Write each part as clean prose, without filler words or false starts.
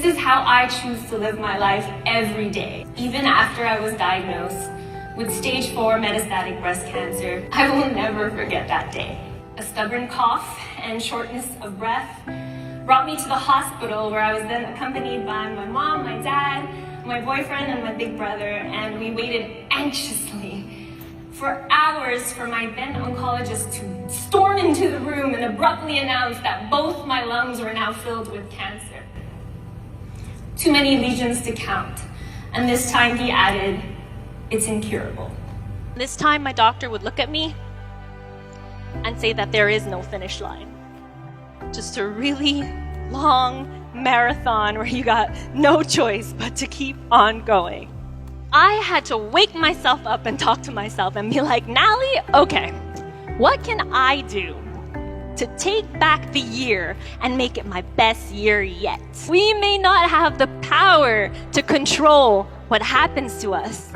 This is how I choose to live my life every day. Even after I was diagnosed with stage 4 metastatic breast cancer, I will never forget that day. A stubborn cough and shortness of breath brought me to the hospital, where I was then accompanied by my mom, my dad, my boyfriend, and my big brother, and we waited anxiously for hours for my then oncologist to storm into the room and abruptly announce that both my lungs were now filled with cancer. Too many lesions to count, and this time he added, "It's incurable." This time my doctor would look at me and say that there is no finish line. Just a really long marathon where you got no choice but to keep on going. I had to wake myself up and talk to myself and be like, Nalie, okay, what can I do to take back the year and make it my best year yet? We may not have the power to control what happens to us,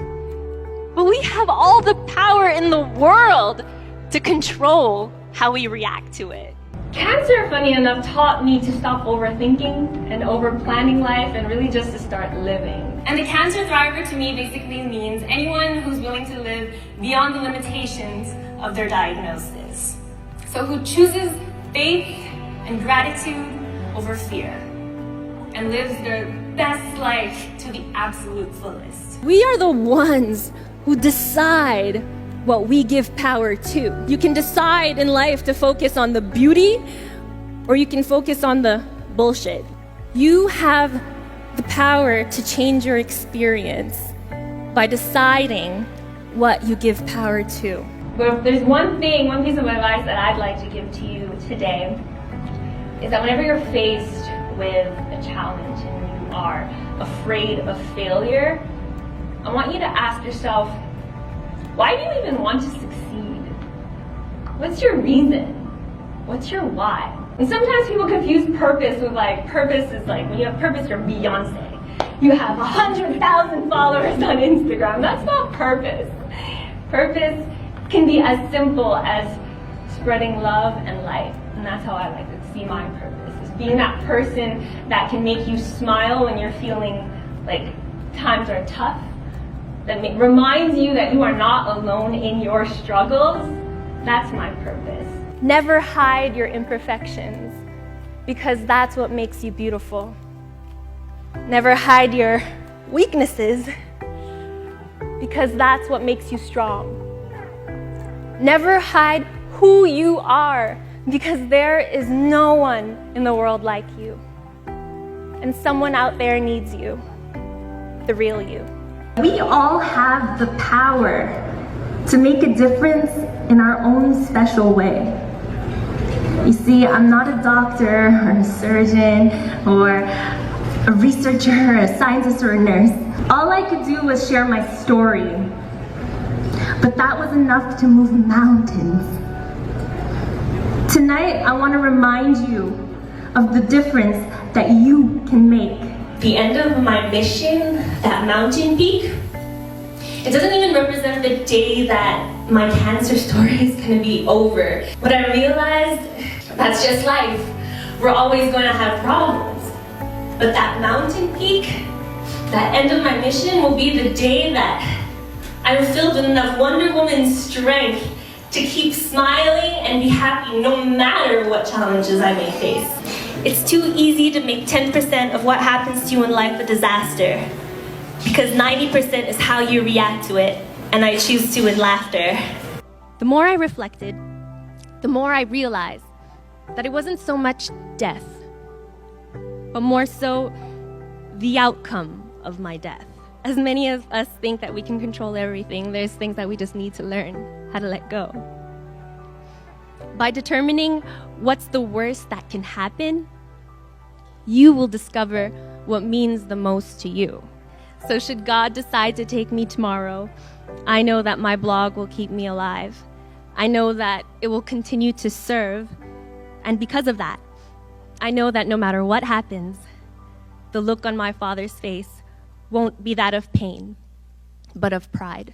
but we have all the power in the world to control how we react to it. Cancer, funny enough, taught me to stop overthinking and over-planning life and really just to start living. And the cancer thriver to me basically means anyone who's willing to live beyond the limitations of their diagnosis. So who chooses faith and gratitude over fear and lives their best life to the absolute fullest. We are the ones who decide what we give power to. You can decide in life to focus on the beauty, or you can focus on the bullshit. You have the power to change your experience by deciding what you give power to. But if there's one piece of advice that I'd like to give to you today, is that whenever you're faced with a challenge and you are afraid of failure, I want you to ask yourself, why do you even want to succeed? What's your reason? What's your why? And sometimes people confuse purpose with purpose is like, when you have purpose, you're Beyonce. You have 100,000 followers on Instagram. That's not purpose. Purpose can be as simple as spreading love and light. And that's how I like to see my purpose, is being that person that can make you smile when you're feeling like times are tough, that reminds you that you are not alone in your struggles. That's my purpose. Never hide your imperfections, because that's what makes you beautiful. Never hide your weaknesses, because that's what makes you strong. Never hide who you are, because there is no one in the world like you. And someone out there needs you, the real you. We all have the power to make a difference in our own special way. You see, I'm not a doctor or a surgeon or a researcher or a scientist or a nurse. All I could do was share my story, but that was enough to move mountains. Tonight, I want to remind you of the difference that you can make. The end of my mission, that mountain peak, it doesn't even represent the day that my cancer story is going to be over. What I realized, that's just life. We're always going to have problems. But that mountain peak, that end of my mission, will be the day that I'm filled with enough Wonder Woman strength to keep smiling and be happy no matter what challenges I may face. It's too easy to make 10% of what happens to you in life a disaster, because 90% is how you react to it, and I choose to with laughter. The more I reflected, the more I realized that it wasn't so much death, but more so the outcome of my death. As many of us think that we can control everything, there's things that we just need to learn how to let go. By determining what's the worst that can happen, you will discover what means the most to you. So should God decide to take me tomorrow, I know that my blog will keep me alive. I know that it will continue to serve. And because of that, I know that no matter what happens, the look on my Father's face won't be that of pain, but of pride.